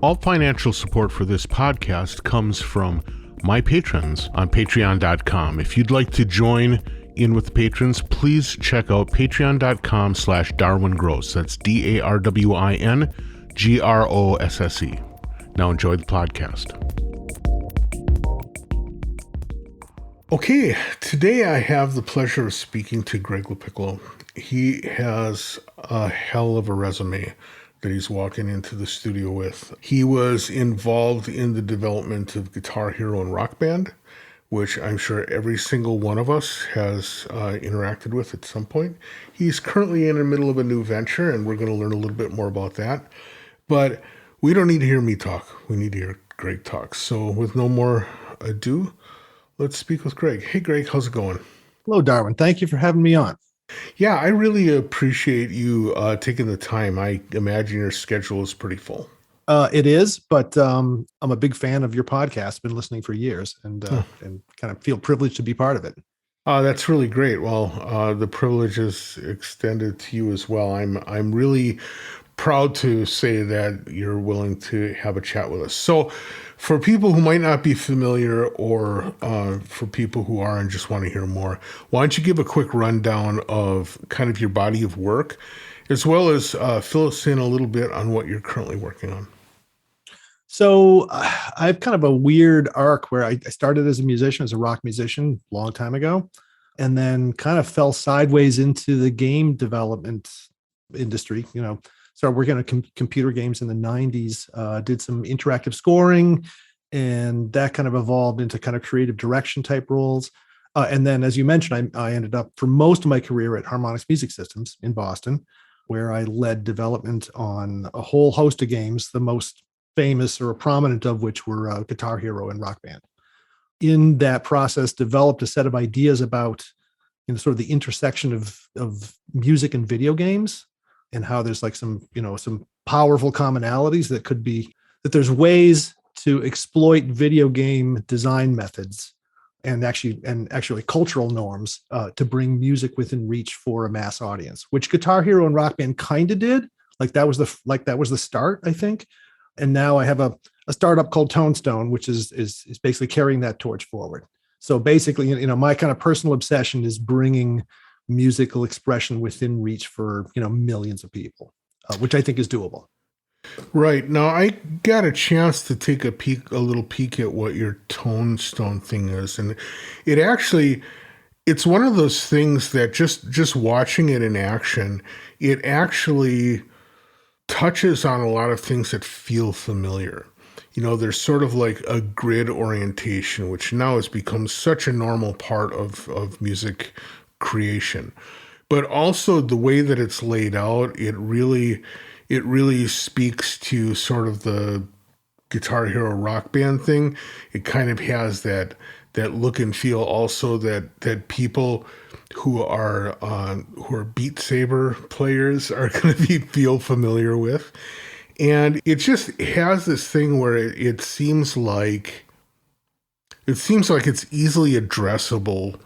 All financial support for this podcast comes from my patrons on patreon.com. If you'd like to join in with the patrons, please check out patreon.com/DarwinGross. That's DarwinGrosse. Now enjoy the podcast. Okay, today I have the pleasure of speaking to Greg LoPiccolo. He has a hell of a resume that he's walking into the studio with. He was involved in the development of Guitar Hero and Rock Band, which I'm sure every single one of us has interacted with at some point. He's currently in the middle of a new venture, and we're going to learn a little bit more about that. But we don't need to hear me talk. We need to hear Greg talk. So with no more ado, let's speak with Greg. Hey, Greg, how's it going? Hello, Darwin. Thank you for having me on. Yeah, I really appreciate you taking the time. I imagine your schedule is pretty full. It is, but I'm a big fan of your podcast. Been listening for years, and kind of feel privileged to be part of it. That's really great. Well, the privilege is extended to you as well. I'm really proud to say that you're willing to have a chat with us. So for people who might not be familiar, or for people who are and just want to hear more, why don't you give a quick rundown of kind of your body of work, as well as fill us in a little bit on what you're currently working on? So I have kind of a weird arc where I started as a musician, as a rock musician a long time ago, and then kind of fell sideways into the game development industry. Started working on computer games in the 90s, did some interactive scoring, and that kind of evolved into kind of creative direction type roles. And then, as you mentioned, I ended up for most of my career at Harmonix Music Systems in Boston, where I led development on a whole host of games, the most famous or prominent of which were Guitar Hero and Rock Band. In that process, developed a set of ideas about sort of the intersection of music and video games, and how there's like some powerful commonalities that could be that there's ways to exploit video game design methods and actually cultural norms to bring music within reach for a mass audience, which Guitar Hero and Rock Band kind of did. That was the start, I think. And now I have a startup called Tonestone, which is basically carrying that torch forward. So basically, my kind of personal obsession is bringing musical expression within reach for millions of people, which I think is doable. Right. Now, I got a chance to take a little peek at what your Tonestone thing is, and it's one of those things that just watching it in action, it actually touches on a lot of things that feel familiar. There's sort of like a grid orientation, which now has become such a normal part of music creation, but also the way that it's laid out, it really speaks to sort of the Guitar Hero Rock Band thing. It kind of has that look and feel also that people who are Beat Saber players are going to feel familiar with. And it just has this thing where it seems like it's easily addressable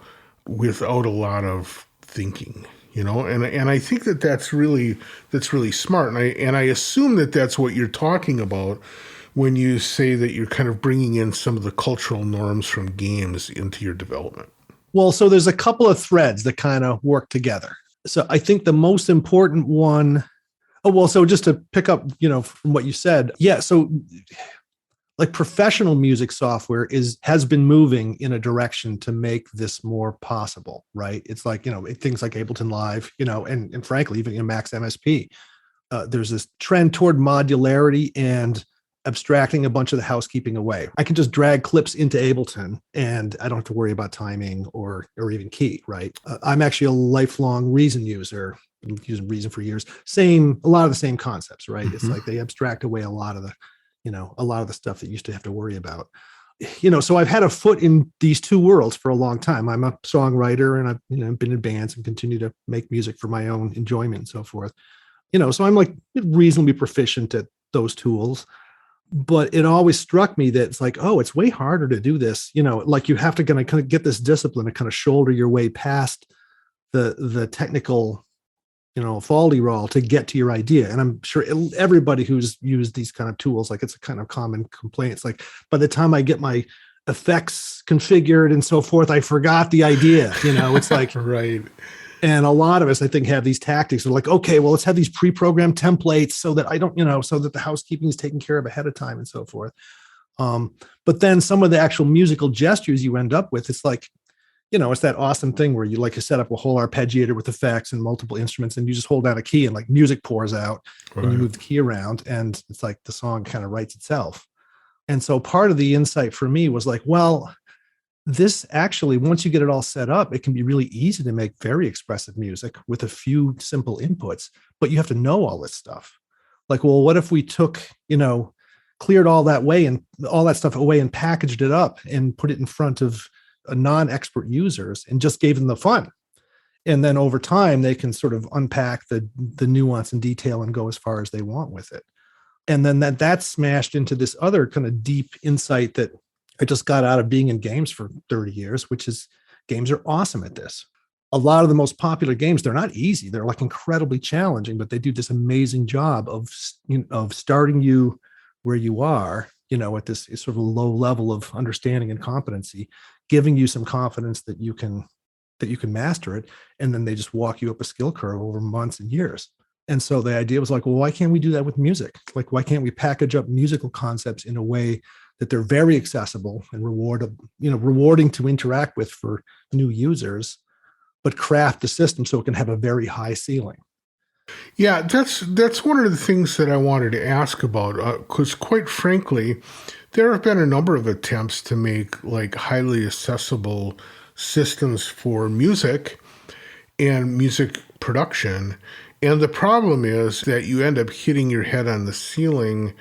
without a lot of thinking, and I think that's really smart, and I assume that that's what you're talking about when you say that you're kind of bringing in some of the cultural norms from games into your development. Well, so there's a couple of threads that kind of work together. So I think the most important one. So just to pick up, from what you said, yeah. So like professional music software has been moving in a direction to make this more possible, right? It's like, things like Ableton Live, and frankly, even in Max MSP, there's this trend toward modularity and abstracting a bunch of the housekeeping away. I can just drag clips into Ableton and I don't have to worry about timing or even key, right? I'm actually a lifelong Reason user. Been using Reason for years. A lot of the same concepts, right? Mm-hmm. It's like they abstract away a lot of the stuff that you used to have to worry about. So I've had a foot in these two worlds for a long time. I'm a songwriter and I've been in bands and continue to make music for my own enjoyment and so forth. So I'm like reasonably proficient at those tools. But it always struck me that it's like, oh, it's way harder to do this. Like you have to kind of get this discipline to kind of shoulder your way past the technical foldy roll to get to your idea. And I'm sure everybody who's used these kind of tools, like, it's a kind of common complaint. It's like, by the time I get my effects configured and so forth, I forgot the idea. It's like, Right. and a lot of us, I think, have these tactics. They're like, okay, well, let's have these pre-programmed templates so that I don't, so that the housekeeping is taken care of ahead of time and so forth. But then some of the actual musical gestures you end up with, it's like, it's that awesome thing where you set up a whole arpeggiator with effects and multiple instruments, and you just hold down a key and like music pours out, right, and you move the key around, and it's like the song kind of writes itself. And so part of the insight for me was like, well, this actually, once you get it all set up, it can be really easy to make very expressive music with a few simple inputs, but you have to know all this stuff. Like, well, what if we took, cleared all that way and all that stuff away and packaged it up and put it in front of non-expert users and just gave them the fun. And then over time, they can sort of unpack the nuance and detail and go as far as they want with it. And then that's smashed into this other kind of deep insight that I just got out of being in games for 30 years, which is games are awesome at this. A lot of the most popular games, they're not easy. They're like incredibly challenging, but they do this amazing job of starting you where you are, at this sort of low level of understanding and competency, giving you some confidence that you can master it. And then they just walk you up a skill curve over months and years. And so the idea was like, well, why can't we do that with music? Like, why can't we package up musical concepts in a way that they're very accessible and rewarding to interact with for new users, but craft the system so it can have a very high ceiling? Yeah, that's one of the things that I wanted to ask about, because quite frankly, there have been a number of attempts to make like highly accessible systems for music and music production. And the problem is that you end up hitting your head on the ceiling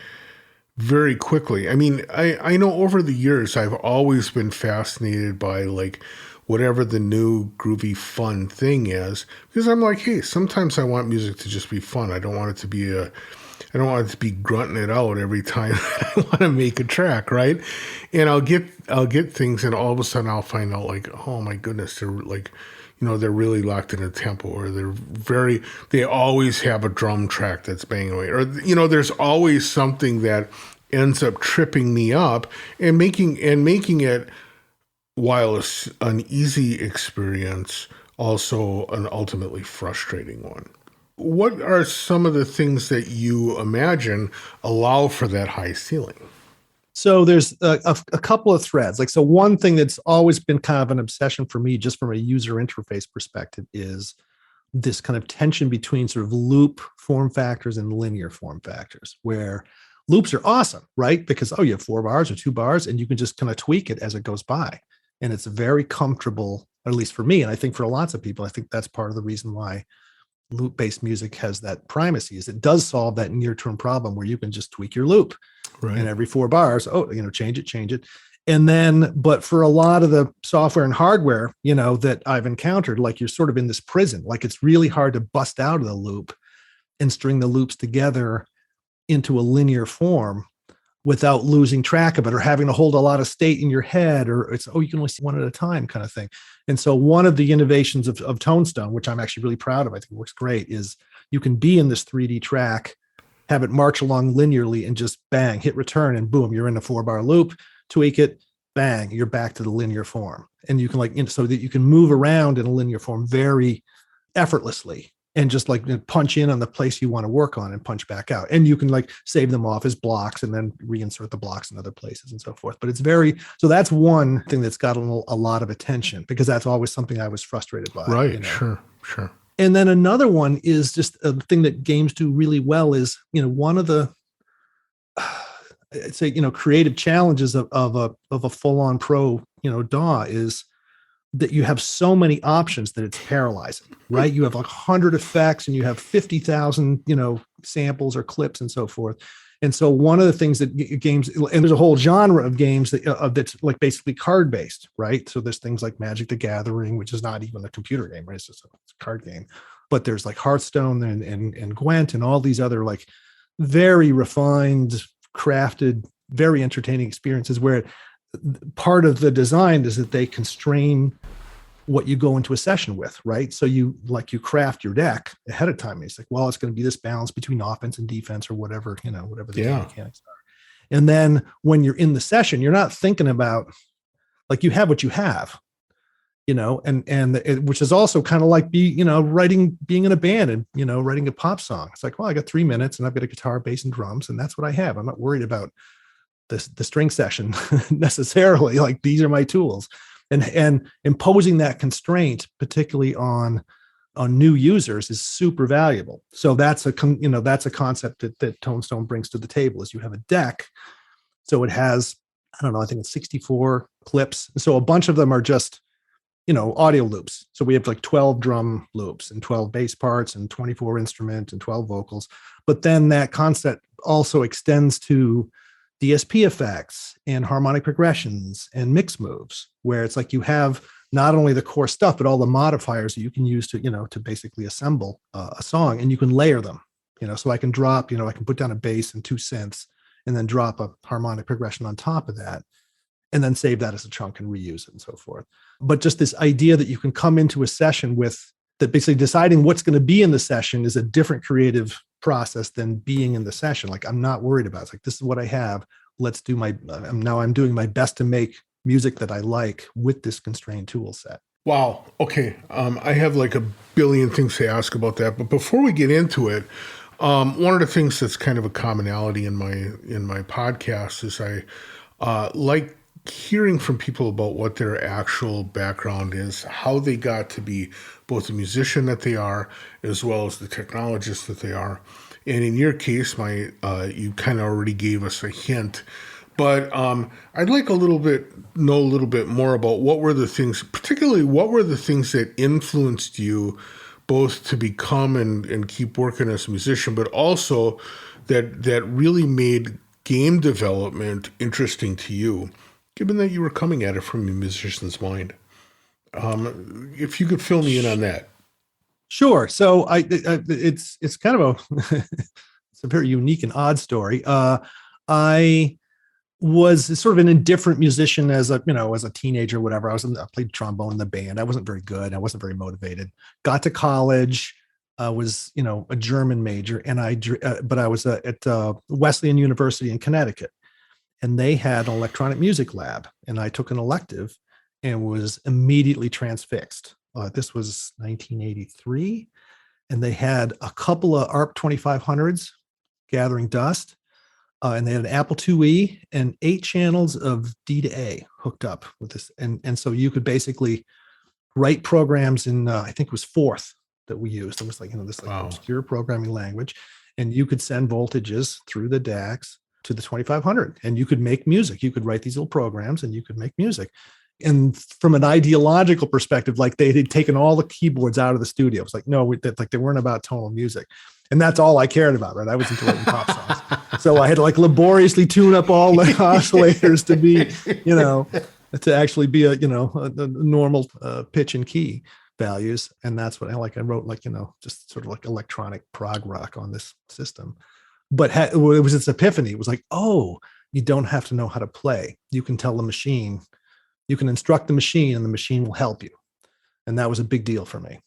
very quickly. I mean, I know over the years, I've always been fascinated by like whatever the new groovy fun thing is, because I'm like, hey, sometimes I want music to just be fun. I don't want it to be grunting it out every time I want to make a track, right? And I'll get things, and all of a sudden I'll find out like, oh my goodness, they're like, they're really locked in a tempo, or they always have a drum track that's banging away, or there's always something that ends up tripping me up and making it, while it's an easy experience, also an ultimately frustrating one. What are some of the things that you imagine allow for that high ceiling? So there's a couple of threads. Like, so one thing that's always been kind of an obsession for me, just from a user interface perspective, is this kind of tension between sort of loop form factors and linear form factors, where loops are awesome, right? Because, you have 4 bars or 2 bars, and you can just kind of tweak it as it goes by. And it's very comfortable, at least for me. And I think for lots of people, I think that's part of the reason why loop-based music has that primacy, is it does solve that near-term problem where you can just tweak your loop. Right. And every 4 bars, change it. And then, but for a lot of the software and hardware, that I've encountered, like, you're sort of in this prison. Like, it's really hard to bust out of the loop and string the loops together into a linear form without losing track of it, or having to hold a lot of state in your head, or it's, you can only see one at a time kind of thing. And so one of the innovations of Tonestone, which I'm actually really proud of, I think works great, is you can be in this 3D track, have it march along linearly, and just bang, hit return, and boom, you're in a 4-bar loop, tweak it, bang, you're back to the linear form. And you can so that you can move around in a linear form very effortlessly, and just like punch in on the place you want to work on and punch back out. And you can like save them off as blocks and then reinsert the blocks in other places and so forth. But it's so that's one thing that's got a lot of attention, because that's always something I was frustrated by. Right. Sure. And then another one is just a thing that games do really well is, one of the, I'd say, creative challenges of a full-on pro, DAW is that you have so many options that it's paralyzing, right? You have like 100 effects, and you have 50,000, samples or clips and so forth. And so one of the things that games, and there's a whole genre of games that's like basically card based, right? So there's things like Magic the Gathering, which is not even a computer game, right? It's just a card game. But there's like Hearthstone and Gwent and all these other like very refined, crafted, very entertaining experiences where part of the design is that they constrain what you go into a session with, right? So you craft your deck ahead of time. It's like, well, it's going to be this balance between offense and defense, or whatever, whatever the game mechanics are. And then when you're in the session, you're not thinking about, like, you have what you have, which is also kind of like being in a band and, writing a pop song. It's like, well, I got 3 minutes and I've got a guitar, bass, and drums, and that's what I have. I'm not worried about the string session necessarily. Like, these are my tools. And imposing that constraint, particularly on new users, is super valuable. So that's a concept that Tonestone brings to the table. Is you have a deck, so it has, I don't know, I think it's 64 clips. So a bunch of them are just audio loops. So we have like 12 drum loops and 12 bass parts and 24 instrument and 12 vocals. But then that concept also extends to DSP effects and harmonic progressions and mix moves, where it's like you have not only the core stuff, but all the modifiers that you can use to basically assemble a song, and you can layer them, so I can drop, I can put down a bass and 2 synths and then drop a harmonic progression on top of that, and then save that as a chunk and reuse it and so forth. But just this idea that you can come into a session with that, basically deciding what's going to be in the session is a different creative process than being in the session. Like, I'm not worried about it. It's like, this is what I have. Let's do I'm doing my best to make music that I like with this constrained tool set. Wow. Okay. I have like a billion things to ask about that, but before we get into it, one of the things that's kind of a commonality in my podcast is I like hearing from people about what their actual background is, how they got to be both the musician that they are, as well as the technologist that they are. And in your case, you kind of already gave us a hint, but I'd like know a little bit more about what were the things that influenced you both to become and keep working as a musician, but also that really made game development interesting to you, given that you were coming at it from a musician's mind. If you could fill me in on that. Sure. So it's kind of it's a very unique and odd story. I was sort of an indifferent musician as a teenager, whatever. I played trombone in the band. I wasn't very good. I wasn't very motivated. Got to college, was a German major, and but I was at Wesleyan University in Connecticut, and they had an electronic music lab, and I took an elective and was immediately transfixed. This was 1983, and they had a couple of ARP 2500s gathering dust, and they had an Apple IIe and 8 channels of D to A hooked up with this, and so you could basically write programs in I think it was Forth that we used. It was like this Wow. obscure programming language, and you could send voltages through the DACs to the 2500, and you could make music. You could write these little programs, and you could make music. And from an ideological perspective, like, they had taken all the keyboards out of the studio. It's like, no, they weren't about tonal music. And that's all I cared about, right? I was into writing pop songs. So I had to laboriously tune up all the oscillators to be, to actually be a normal pitch and key values. And that's what I wrote just sort of like electronic prog rock on this system. But it was this epiphany. It was like, oh, you don't have to know how to play. You can tell the machine. You can instruct the machine, and the machine will help you. And that was a big deal for me.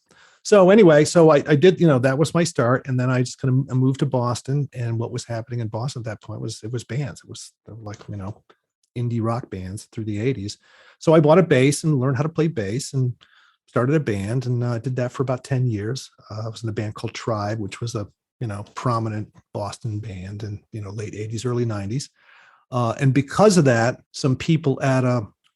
So anyway, I did, that was my start. And then I just kind of moved to Boston, and what was happening in Boston at that point was bands. It was indie rock bands through the 80s. So I bought a bass and learned how to play bass and started a band, and did that for about 10 years. I was in a band called Tribe, which was a, prominent Boston band in, late 80s, early 90s. And because of that, some people at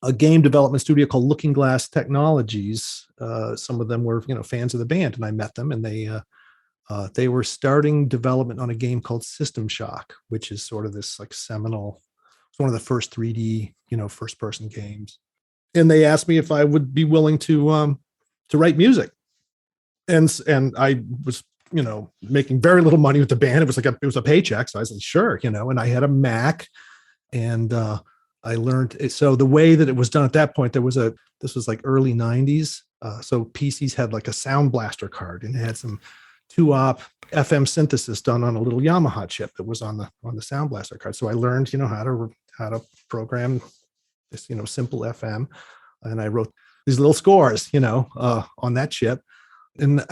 a game development studio called Looking Glass Technologies, some of them were, fans of the band, and I met them, and they were starting development on a game called System Shock, which is sort of this seminal, it's one of the first 3D, first person games. And they asked me if I would be willing to write music. And I was, making very little money with the band. It was a paycheck. So I was like, sure, and I had a Mac, and I learned it. So the way that it was done at that point, this was early 90s. So PCs had a Sound Blaster card, and it had some 2-op FM synthesis done on a little Yamaha chip that was on the Sound Blaster card. So I learned, how to program this, simple FM. And I wrote these little scores, on that chip. And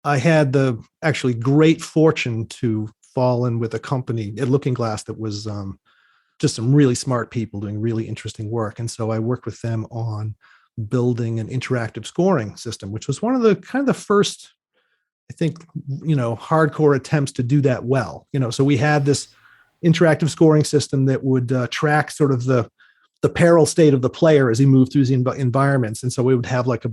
I had the actually great fortune to fall in with a company at Looking Glass that was just some really smart people doing really interesting work. And so I worked with them on building an interactive scoring system, which was one of the kind of the first, I think, hardcore attempts to do that well. So we had this interactive scoring system that would track sort of the peril state of the player as he moved through the environments. And so we would have like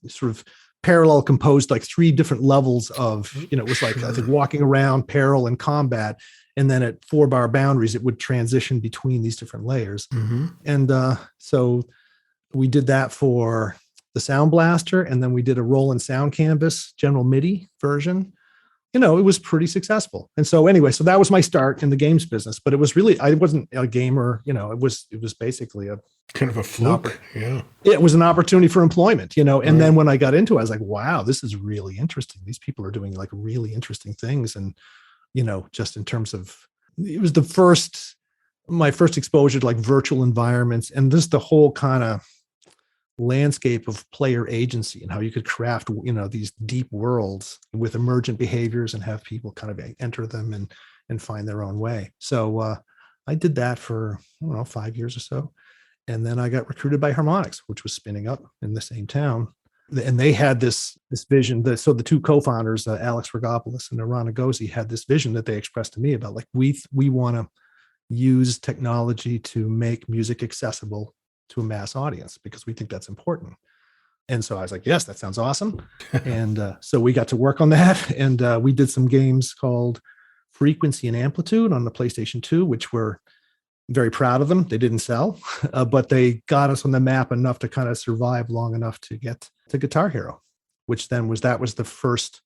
sort of parallel composed like three different levels of, it was like, I think, walking around, peril, and combat. And then at 4-bar boundaries, it would transition between these different layers. Mm-hmm. And so we did that for the Sound Blaster. And then we did a Roland Sound Canvas General MIDI version. It was pretty successful. And so anyway, so that was my start in the games business, but it was really, I wasn't a gamer, it was basically a kind of a fluke. Yeah. It was an opportunity for employment, and then when I got into it, I was like, wow, this is really interesting. These people are doing like really interesting things. And, just in terms of, it was my first exposure to like virtual environments and just the whole kind of landscape of player agency and how you could craft, these deep worlds with emergent behaviors and have people kind of enter them and find their own way. So I did that for, 5 years or so. And then I got recruited by Harmonix, which was spinning up in the same town. And they had this vision. So the two co-founders, Alex Rogopoulos and Iran Agozi, had this vision that they expressed to me about like, we want to use technology to make music accessible to a mass audience because we think that's important. And so I was like, yes, that sounds awesome. And so we got to work on that. And we did some games called Frequency and Amplitude on the PlayStation 2, which were very proud of them. They didn't sell, but they got us on the map enough to kind of survive long enough to get to Guitar Hero, which then was the first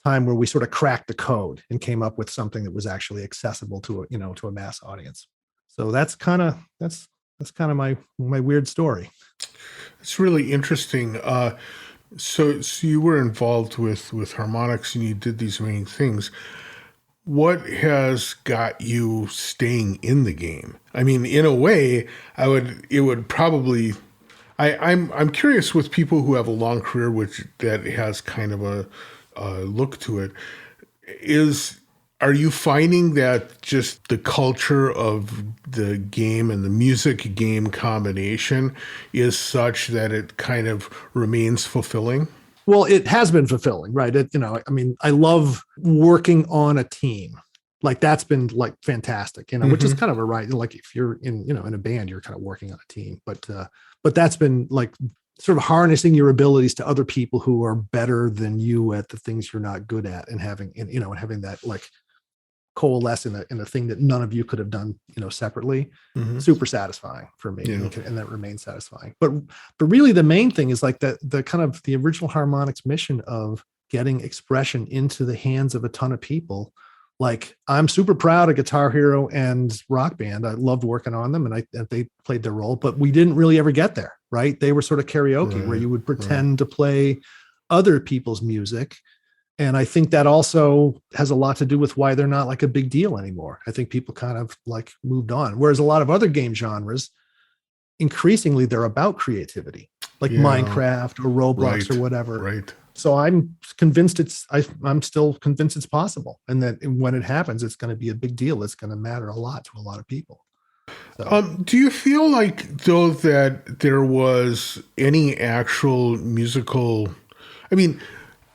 time where we sort of cracked the code and came up with something that was actually accessible to a mass audience. So that's kind of my weird story. It's really interesting. So you were involved with Harmonix and you did these many things. What has got you staying in the game? I mean, in a way, it would probably. I'm curious with people who have a long career, which that has kind of a look to it. Are you finding that just the culture of the game and the music game combination is such that it kind of remains fulfilling? Well, it has been fulfilling, right? I love working on a team. Like that's been like fantastic, which is kind of a right. Like if you're in a band, you're kind of working on a team, but that's been like sort of harnessing your abilities to other people who are better than you at the things you're not good at and having that like coalesce in a thing that none of you could have done, separately. Super satisfying for me. Yeah. And that remains satisfying. But really the main thing is like the kind of the original Harmonix mission of getting expression into the hands of a ton of people. Like I'm super proud of Guitar Hero and Rock Band. I loved working on them and they played their role, but we didn't really ever get there, right? They were sort of karaoke where you would pretend to play other people's music. And I think that also has a lot to do with why they're not like a big deal anymore. I think people kind of like moved on. Whereas a lot of other game genres, increasingly they're about creativity, like Minecraft or Roblox or whatever. Right. So I'm convinced I'm still convinced it's possible. And that when it happens, it's going to be a big deal. It's going to matter a lot to a lot of people. So. Do you feel like though that there was any actual musical, I mean,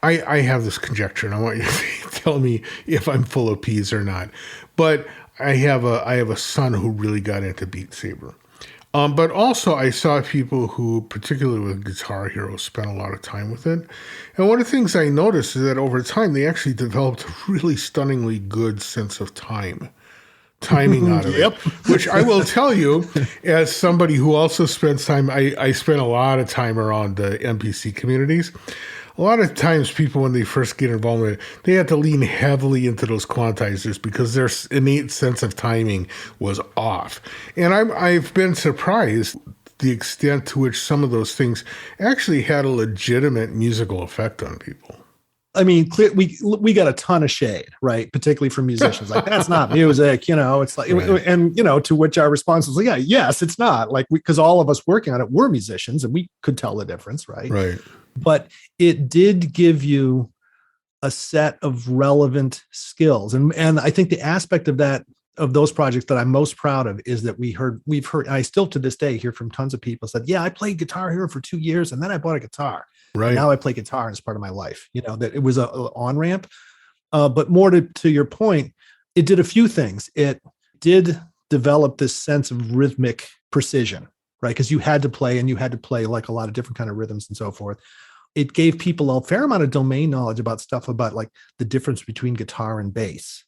I have this conjecture, and I want you to tell me if I'm full of peas or not. But I have a son who really got into Beat Saber. But also I saw people who, particularly with Guitar Hero, spent a lot of time with it. And one of the things I noticed is that over time, they actually developed a really stunningly good sense of timing out of it, which I will tell you, as somebody who also spends time, I spent a lot of time around the NPC communities. A lot of times people, when they first get involved in it, they have to lean heavily into those quantizers because their innate sense of timing was off. And I've been surprised the extent to which some of those things actually had a legitimate musical effect on people. I mean, we got a ton of shade, right? Particularly from musicians, like that's not music, It's like, right. And to which our response was, like, yeah, yes, it's not. Like because all of us working on it were musicians, and we could tell the difference, right? Right. But it did give you a set of relevant skills, and I think the aspect of that of those projects that I'm most proud of is that we've heard. I still to this day hear from tons of people said, yeah, I played Guitar Hero for 2 years, and then I bought a guitar. Right. And now I play guitar as part of my life. That it was a on ramp. But more to your point, it did a few things. It did develop this sense of rhythmic precision, right? Because you had to play, and you had to play like a lot of different kind of rhythms and so forth. It gave people a fair amount of domain knowledge about stuff about like the difference between guitar and bass,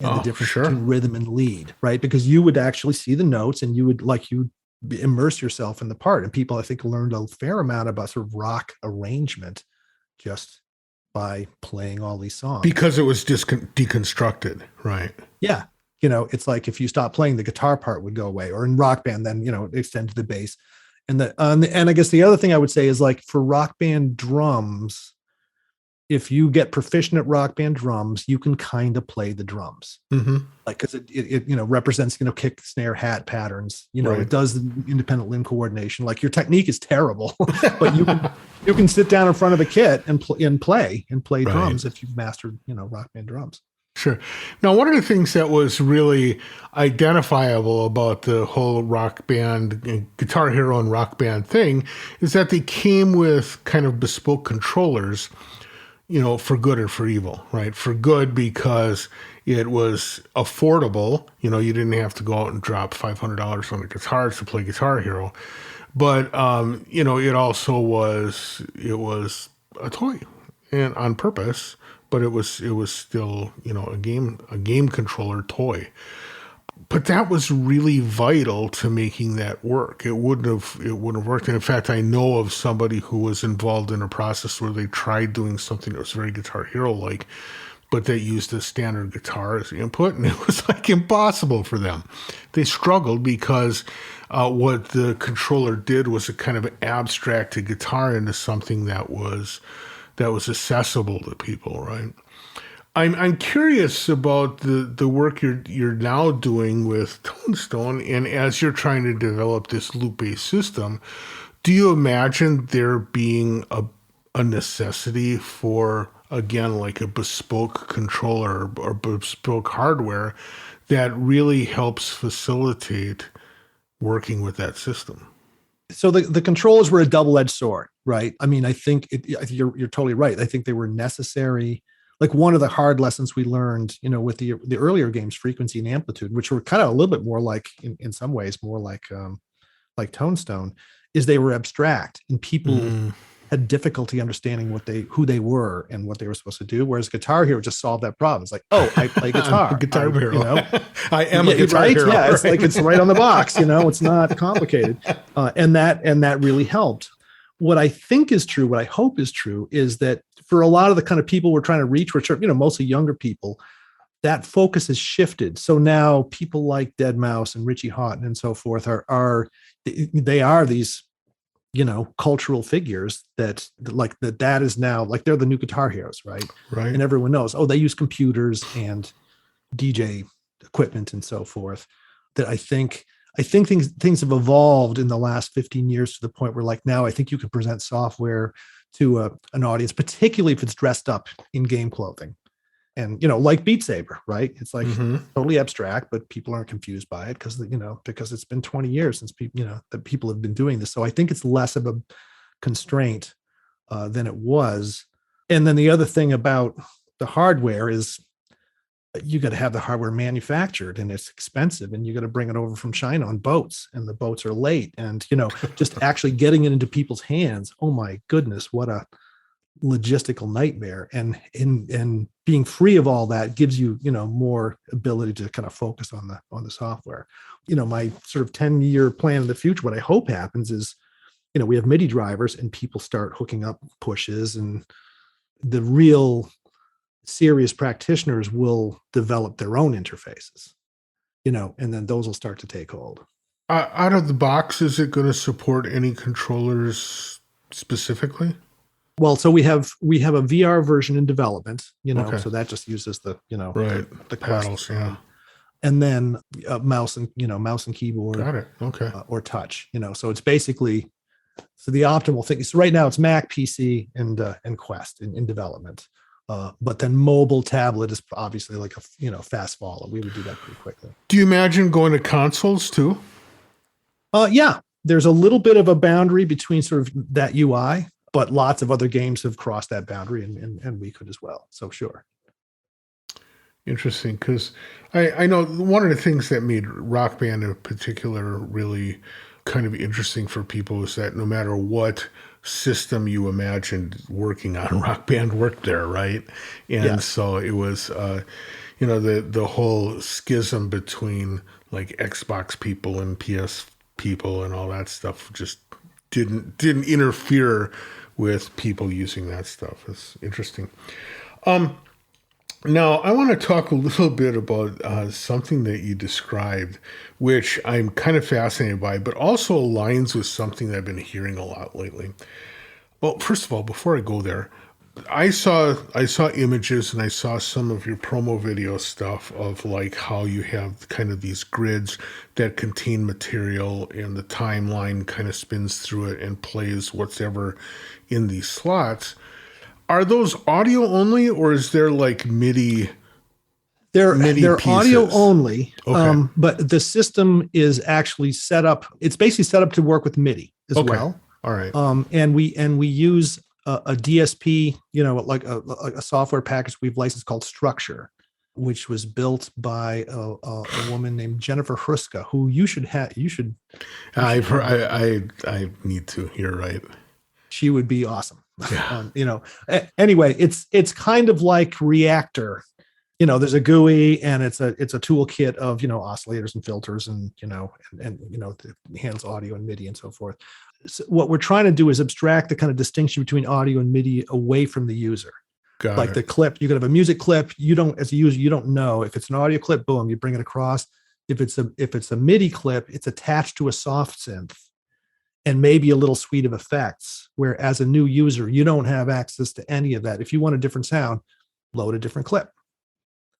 and the difference between rhythm and lead, right? Because you would actually see the notes, and you would immerse yourself in the part. And people, I think, learned a fair amount about sort of rock arrangement just by playing all these songs. Because it was just deconstructed, right? Yeah. It's like if you stop playing, the guitar part would go away, or in Rock Band, then, extend to the bass. And I guess the other thing I would say is, like, for Rock Band drums, if you get proficient at Rock Band drums, you can kind of play the drums, like, because it represents kick, snare, hat patterns. Right. It does the independent limb coordination. Like, your technique is terrible, but you can sit down in front of a kit and play right. drums if you've mastered Rock Band drums. Sure. Now, one of the things that was really identifiable about the whole Rock Band, Guitar Hero and Rock Band thing is that they came with kind of bespoke controllers, for good or for evil, right? For good because it was affordable. You didn't have to go out and drop $500 on the guitars to play Guitar Hero. But, it also was a toy, and on purpose. But it was still, a game controller toy. But that was really vital to making that work. It wouldn't have worked. And in fact, I know of somebody who was involved in a process where they tried doing something that was very Guitar Hero-like, but they used a standard guitar as the input, and it was like impossible for them. They struggled because what the controller did was it kind of abstracted guitar into something that was accessible to people, right? I'm curious about the work you're now doing with Tonestone, and as you're trying to develop this loop-based system, do you imagine there being a necessity for, again, like a bespoke controller or bespoke hardware that really helps facilitate working with that system? So the controllers were a double-edged sword, right? I mean, I think you're totally right. I think they were necessary. Like, one of the hard lessons we learned, with the earlier games, Frequency and Amplitude, which were kind of a little bit more like, in some ways, more like Tonestone, is they were abstract, and people had difficulty understanding who they were and what they were supposed to do. Whereas Guitar Hero just solved that problem. It's like, oh, I play guitar. Guitar Hero. I am a Guitar Hero. Yeah, it's like it's right on the box. It's not complicated, and that really helped. What I think is true, what I hope is true, is that for a lot of the kind of people we're trying to reach, which are mostly younger people, that focus has shifted. So now people like Deadmau5 and Richie Hawtin and so forth are these cultural figures that is now like they're the new guitar heroes, right? Right. And everyone knows, they use computers and DJ equipment and so forth. That I think things have evolved in the last 15 years to the point where, like, now I think you can present software to an audience, particularly if it's dressed up in game clothing. And, like Beat Saber, right? It's like totally abstract, but people aren't confused by it because it's been 20 years since that people have been doing this. So I think it's less of a constraint than it was. And then the other thing about the hardware is you got to have the hardware manufactured, and it's expensive, and you got to bring it over from China on boats, and the boats are late, and just actually getting it into people's hands. Oh my goodness, what a logistical nightmare. And being free of all that gives you more ability to kind of focus on the software. My sort of 10-year plan in the future, what I hope happens is we have MIDI drivers, and people start hooking up pushes, and the real serious practitioners will develop their own interfaces, and then those will start to take hold. Out of the box, is it going to support any controllers specifically? Well, so we have a VR version in development, Okay. so that just uses the, Right. the Paddles. Quest, Yeah. and then mouse and keyboard, Got it. Okay. or touch, so it's basically, so the optimal thing. So right now it's Mac, PC, and Quest in development. But then mobile tablet is obviously like a fast follow. We would do that pretty quickly. Do you imagine going to consoles too? Yeah, there's a little bit of a boundary between sort of that UI, but lots of other games have crossed that boundary, and we could as well. So sure. Interesting, because I know one of the things that made Rock Band in particular really kind of interesting for people is that no matter what system you imagined working on, Rock Band worked there, right? And Yes. so it was, the whole schism between like Xbox people and PS people and all that stuff just didn't interfere with people using that stuff. It's interesting. Now, I want to talk a little bit about something that you described, which I'm kind of fascinated by, but also aligns with something that I've been hearing a lot lately. Well, first of all, before I go there, I saw images and I saw some of your promo video stuff of like how you have kind of these grids that contain material and the timeline kind of spins through it and plays whatever in these slots. Are those audio only, or is there like MIDI? They're pieces? audio only, Okay. but the system is actually set up. It's basically set up to work with MIDI as Okay. well. All right. And we use a DSP, like a software package we've licensed called Structure, which was built by a woman named Jennifer Hruska, who you should have. I've heard. I need to. You're right. She would be awesome. Yeah. Anyway, it's kind of like Reactor. There's a GUI and it's a toolkit of, oscillators and filters and the hands audio and MIDI and so forth. So what we're trying to do is abstract the kind of distinction between audio and MIDI away from the user. Got Like it. the clip, you could have a music clip. You don't, as a user, you don't know if it's an audio clip. Boom, you bring it across. If it's a MIDI clip, it's attached to a soft synth and maybe a little suite of effects, where as a new user, you don't have access to any of that. If you want a different sound, load a different clip.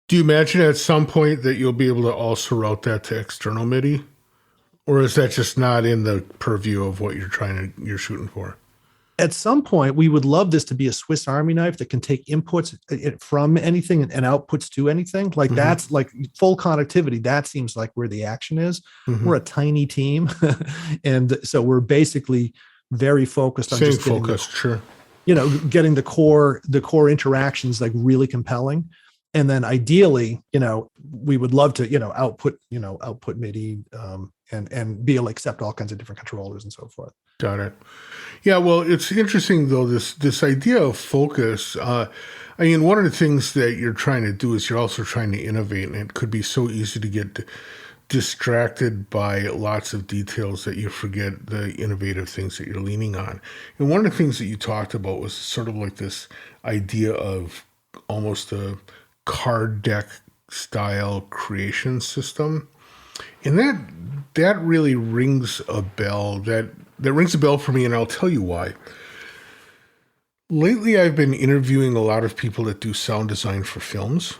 Do you imagine at some point that you'll be able to also route that to external MIDI? Or is that just not in the purview of what you're shooting for? At some point, we would love this to be a Swiss Army knife that can take inputs from anything and outputs to anything. Like that's like full connectivity. That seems like where the action is. Mm-hmm. We're a tiny team. And so we're basically very focused on Staying focused, sure. Getting the core interactions like really compelling. And then ideally, we would love to, output MIDI and be able to accept all kinds of different controllers and so forth. Got it. Yeah, well, it's interesting though, this idea of focus. One of the things that you're trying to do is you're also trying to innovate, and it could be so easy to get distracted by lots of details that you forget the innovative things that you're leaning on. And one of the things that you talked about was sort of like this idea of almost a card deck style creation system. And that really rings a bell. That rings a bell for me, and I'll tell you why. Lately, I've been interviewing a lot of people that do sound design for films.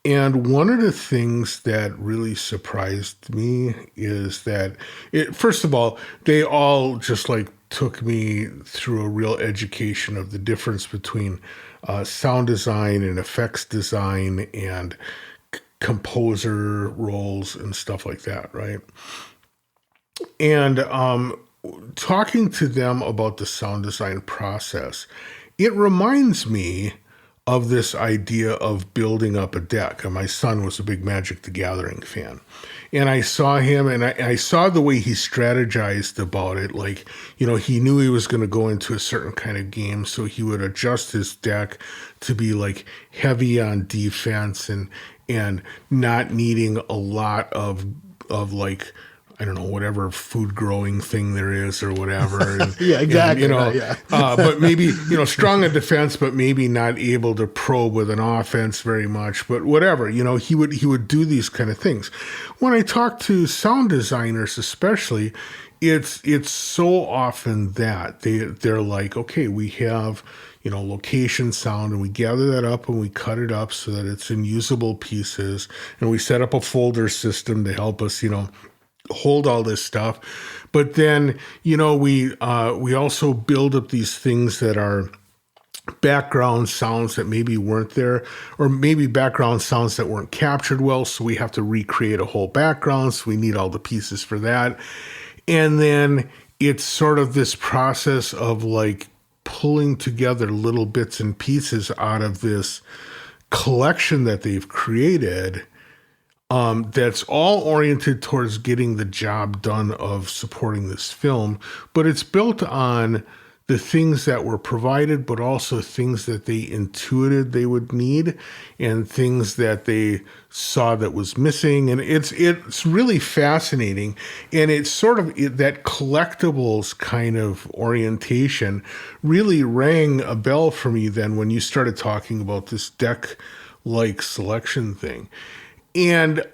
And one of the things that really surprised me is that, first of all, they all just like took me through a real education of the difference between sound design and effects design and composer roles and stuff like that, right? And talking to them about the sound design process, it reminds me of this idea of building up a deck. And my son was a big Magic the Gathering fan. And I saw him and I saw the way he strategized about it. Like, he knew he was going to go into a certain kind of game, so he would adjust his deck to be like heavy on defense and not needing a lot of like, I don't know, whatever food growing thing there is or whatever. And, yeah, exactly. And, but maybe, strong in defense, but maybe not able to probe with an offense very much, but whatever, he would do these kind of things. When I talk to sound designers, especially, it's so often that they're like, okay, we have, location sound, and we gather that up and we cut it up so that it's in usable pieces, and we set up a folder system to help us, hold all this stuff. But then, we also build up these things that are background sounds that maybe weren't there, or maybe background sounds that weren't captured well, so we have to recreate a whole background, so we need all the pieces for that. And then it's sort of this process of like pulling together little bits and pieces out of this collection that they've created, that's all oriented towards getting the job done of supporting this film. But it's built on the things that were provided, but also things that they intuited they would need, and things that they saw that was missing. And it's really fascinating. And it's sort of that collectibles kind of orientation really rang a bell for me then when you started talking about this deck-like selection thing. And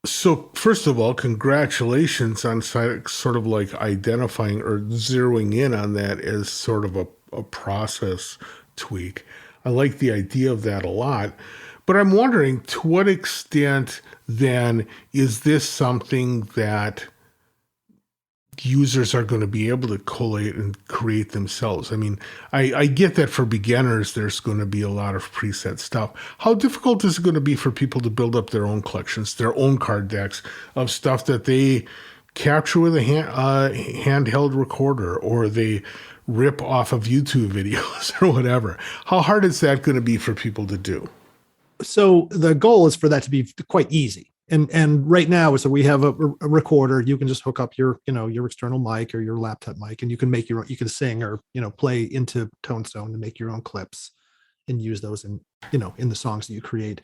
so, first of all, congratulations on sort of like identifying or zeroing in on that as sort of a process tweak. I like the idea of that a lot. But I'm wondering, to what extent then is this something that users are going to be able to collate and create themselves? I mean, I get that for beginners, there's going to be a lot of preset stuff. How difficult is it going to be for people to build up their own collections, their own card decks of stuff that they capture with a handheld recorder, or they rip off of YouTube videos or whatever? How hard is that going to be for people to do? So the goal is for that to be quite easy. And right now, so we have a recorder. You can just hook up your external mic or your laptop mic, and you can you can sing or play into ToneStone and make your own clips and use those in the songs that you create.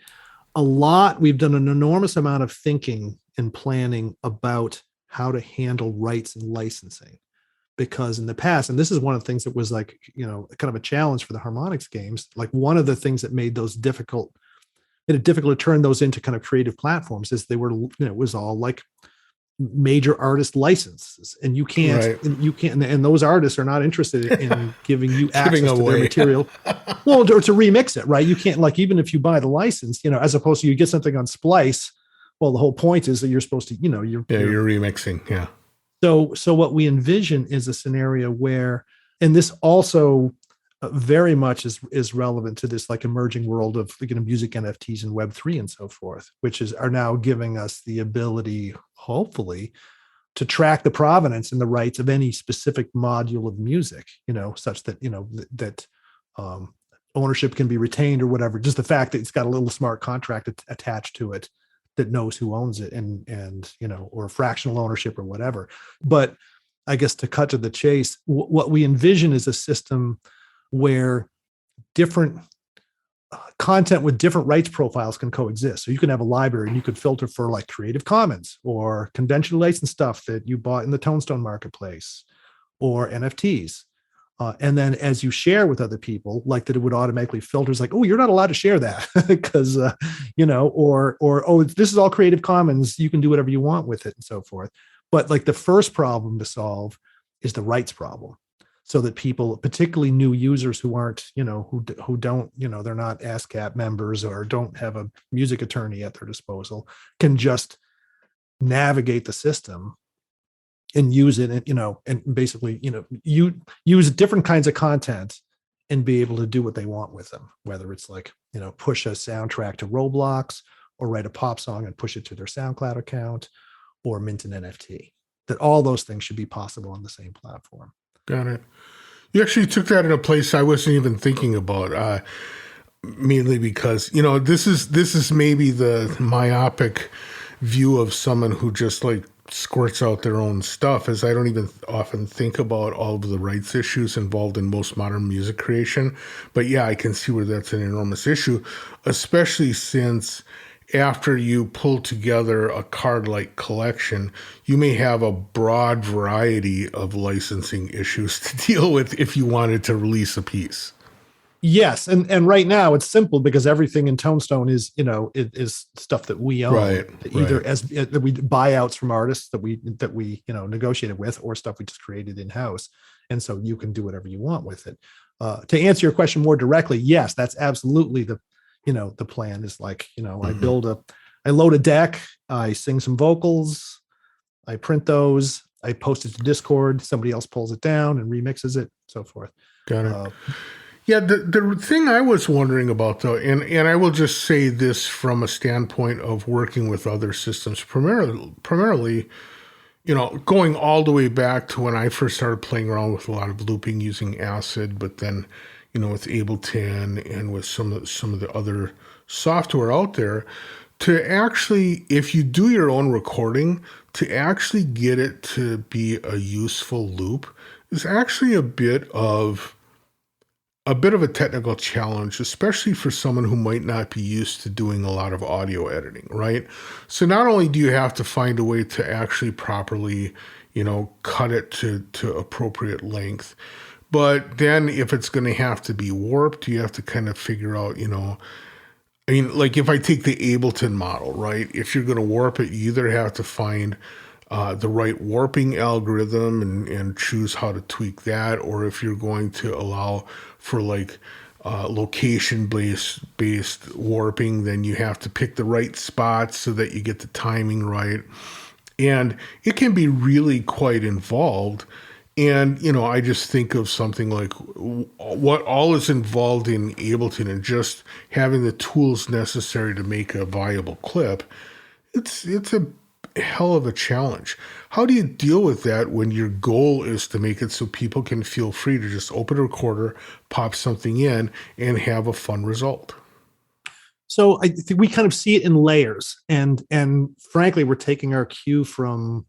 We've done an enormous amount of thinking and planning about how to handle rights and licensing, because in the past, and this is one of the things that was like kind of a challenge for the harmonics games. Like, one of the things that made those difficult to turn those into kind of creative platforms is they were, it was all like major artist licenses, and you can't, and those artists are not interested in giving you access to their material. Well, or to remix it, right? You can't, like, even if you buy the license, as opposed to you get something on Splice. Well, the whole point is that you're supposed to, you're remixing. Yeah. So what we envision is a scenario where, and this also very much is relevant to this like emerging world of music NFTs and Web3 and so forth, which are now giving us the ability, hopefully, to track the provenance and the rights of any specific module of music, such that that ownership can be retained or whatever. Just the fact that it's got a little smart contract attached to it that knows who owns it, and or fractional ownership or whatever. But I guess to cut to the chase, what we envision is a system where different content with different rights profiles can coexist. So you can have a library and you could filter for like Creative Commons or conventional license stuff that you bought in the ToneStone marketplace, or NFTs. And then as you share with other people, like that, it would automatically filters like, oh, you're not allowed to share that because, or, oh, this is all Creative Commons. You can do whatever you want with it and so forth. But like the first problem to solve is the rights problem, so that people, particularly new users who aren't, who don't, they're not ASCAP members or don't have a music attorney at their disposal, can just navigate the system and use it, and basically, you use different kinds of content and be able to do what they want with them, whether it's like, push a soundtrack to Roblox, or write a pop song and push it to their SoundCloud account, or mint an NFT. That all those things should be possible on the same platform. Got it. You actually took that in a place I wasn't even thinking about, mainly because, this is maybe the myopic view of someone who just like squirts out their own stuff, as I don't even often think about all of the rights issues involved in most modern music creation. But yeah, I can see where that's an enormous issue, especially since after you pull together a card-like collection, you may have a broad variety of licensing issues to deal with if you wanted to release a piece. Yes, and right now it's simple because everything in Tonestone is, it is stuff that we own, Right, either right. as that we buyouts from artists that we negotiated with, or stuff we just created in house, and so you can do whatever you want with it. To answer your question more directly, yes, that's absolutely the plan. Is like, Hmm. I load a deck, I sing some vocals, I print those, I post it to Discord, somebody else pulls it down and remixes it, so forth. Got it. Uh, Yeah, the thing I was wondering about though, and I will just say this from a standpoint of working with other systems, primarily, going all the way back to when I first started playing around with a lot of looping using Acid, but then, with Ableton and with some of the other software out there, to actually, if you do your own recording, to actually get it to be a useful loop is actually a bit of a technical challenge, especially for someone who might not be used to doing a lot of audio editing, right? So not only do you have to find a way to actually properly, cut it to appropriate length, but then if it's going to have to be warped, you have to kind of figure out, I mean, like if I take the Ableton model, right? If you're going to warp it, you either have to find the right warping algorithm and choose how to tweak that, or if you're going to allow for like location based warping, then you have to pick the right spots so that you get the timing right. And it can be really quite involved. And, I just think of something like what all is involved in Ableton and just having the tools necessary to make a viable clip. It's a hell of a challenge. How do you deal with that when your goal is to make it so people can feel free to just open a recorder, pop something in, and have a fun result? So I think we kind of see it in layers, and frankly, we're taking our cue from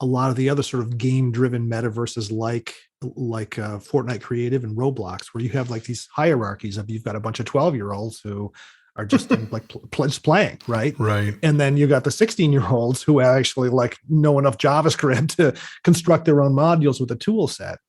a lot of the other sort of game-driven metaverses like Fortnite Creative and Roblox, where you have like these hierarchies of, you've got a bunch of 12-year-olds who are just like playing, right? Right. And then you got the 16-year-olds who actually like know enough JavaScript to construct their own modules with a tool set.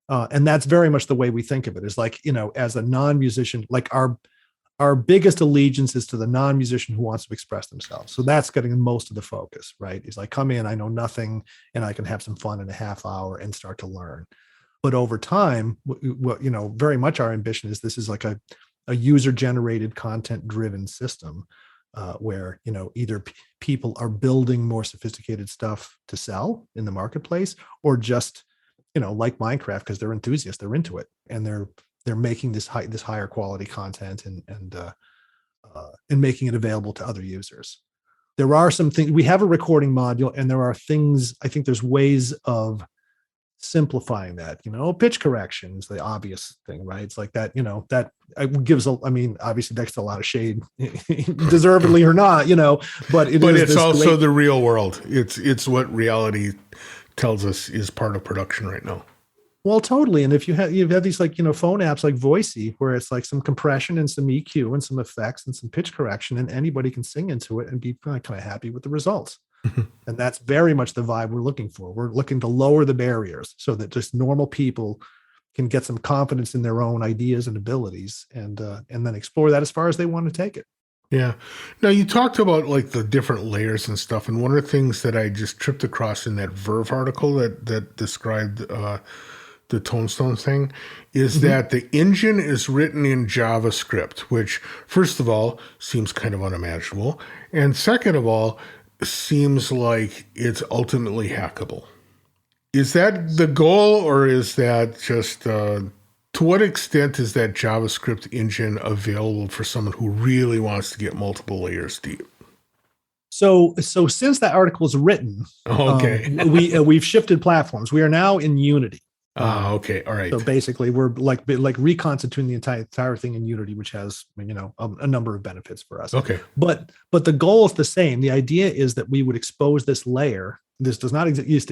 And that's very much the way we think of it, is like, as a non-musician, like our biggest allegiance is to the non-musician who wants to express themselves. So that's getting most of the focus, right? It's like, come in, I know nothing, and I can have some fun in a half hour and start to learn. But over time, what very much our ambition is, this is like a user-generated, content-driven system, where either people are building more sophisticated stuff to sell in the marketplace, or just like Minecraft, because they're enthusiasts, they're into it, and they're making this higher quality content, and making it available to other users. There are some things, we have a recording module, and there are things, I think there's ways of simplifying that. Pitch correction is the obvious thing, right? It's like that, that gives obviously that's a lot of shade, deservedly or not, but But is it's this also great. the real world. It's what reality tells us is part of production right now. Well, totally. And if you have these like, phone apps like Voicey, where it's like some compression and some EQ and some effects and some pitch correction, and anybody can sing into it and be kind of happy with the results. And that's very much the vibe we're looking for. We're looking to lower the barriers so that just normal people can get some confidence in their own ideas and abilities, and then explore that as far as they want to take it. Yeah. Now you talked about like the different layers and stuff, and one of the things that I just tripped across in that Verve article that described the Tonestone thing is Mm-hmm. that the engine is written in JavaScript, which first of all seems kind of unimaginable, and second of all seems like it's ultimately hackable. Is that the goal, or is that just to what extent is that JavaScript engine available for someone who really wants to get multiple layers deep? So since that article is written, Okay. we've shifted platforms. We are now in Unity. Okay. All So right. basically, we're like reconstituting the entire thing in Unity, which has a number of benefits for us. Okay. But the goal is the same. The idea is that we would expose this layer. This does not exist.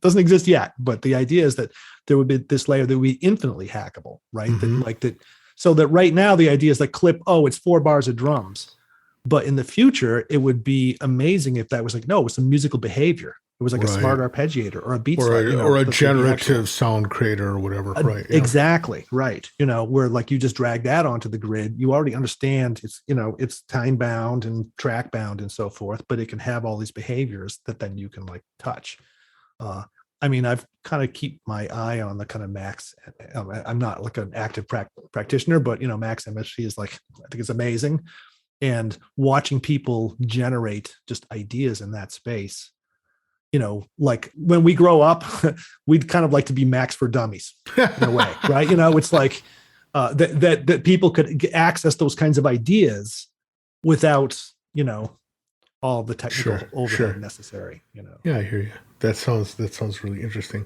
Doesn't exist yet. But the idea is that there would be this layer that would be infinitely hackable, right? Mm-hmm. So that right now the idea is like clip. Oh, it's 4 bars of drums. But in the future, it would be amazing if that was like, no, it's some musical behavior. It was like a smart arpeggiator or a beat or slider, or a generative sound creator or whatever. Right. Yeah. Exactly. Right. Where like you just drag that onto the grid, you already understand it's time bound and track bound and so forth, but it can have all these behaviors that then you can like touch. I've kind of keep my eye on the kind of Max. I'm not like an active practitioner, but Max MSP is like, I think it's amazing. And watching people generate just ideas in that space, like when we grow up, we'd kind of like to be Max for dummies in a way, right? It's like that people could access those kinds of ideas without, all the technical overhead necessary. Yeah, I hear you. That sounds really interesting.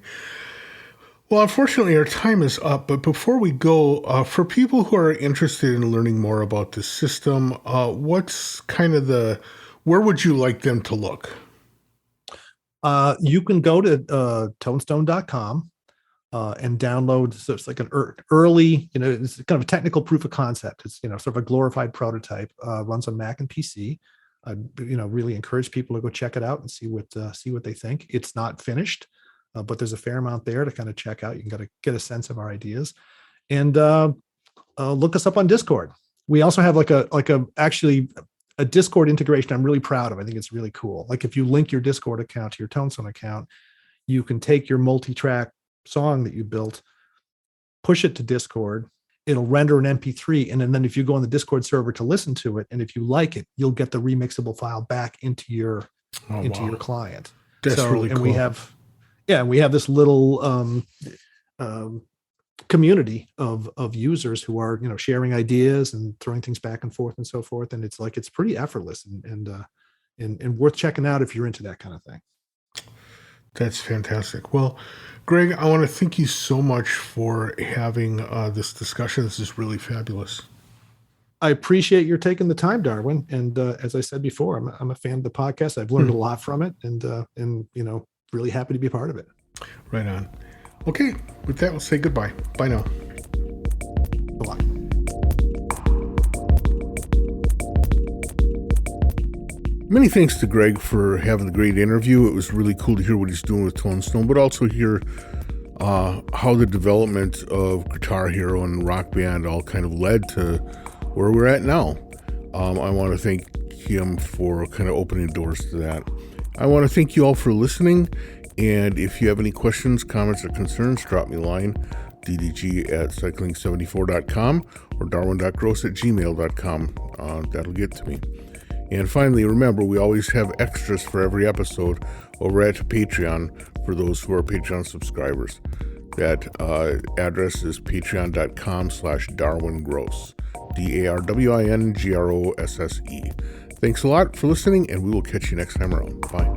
Well, unfortunately, our time is up. But before we go, for people who are interested in learning more about this system, what's kind of where would you like them to look? You can go to tonestone.com and download. So it's like an early, it's kind of a technical proof of concept. It's, sort of a glorified prototype, runs on Mac and PC. I really encourage people to go check it out and see what they think. It's not finished, but there's a fair amount there to kind of check out. You can get a sense of our ideas, and look us up on Discord. We also have actually a Discord integration I'm really proud of. I think it's really cool. Like if you link your Discord account to your Tonestone account, you can take your multi-track song that you built, push it to Discord. It'll render an MP3. And then if you go on the Discord server to listen to it, and if you like it, you'll get the remixable file back into your client. That's really cool. We have this little community of users who are, sharing ideas and throwing things back and forth and so forth. And it's pretty effortless and worth checking out if you're into that kind of thing. That's fantastic. Well, Greg, I want to thank you so much for having this discussion. This is really fabulous. I appreciate your taking the time, Darwin. And as I said before, I'm a fan of the podcast. I've learned a lot from it, and really happy to be a part of it. Right on. Okay, with that, we'll say goodbye. Bye now. Good luck. Many thanks to Greg for having the great interview. It was really cool to hear what he's doing with Tonestone, but also hear how the development of Guitar Hero and Rock Band all kind of led to where we're at now. I want to thank him for kind of opening doors to that. I want to thank you all for listening, and if you have any questions, comments, or concerns, drop me a line, ddg@cycling74.com or darwin.gross@gmail.com. That'll get to me. And finally, remember, we always have extras for every episode over at Patreon for those who are Patreon subscribers. That address is patreon.com/DarwinGross. DarwinGrosse. Thanks a lot for listening, and we will catch you next time around. Bye.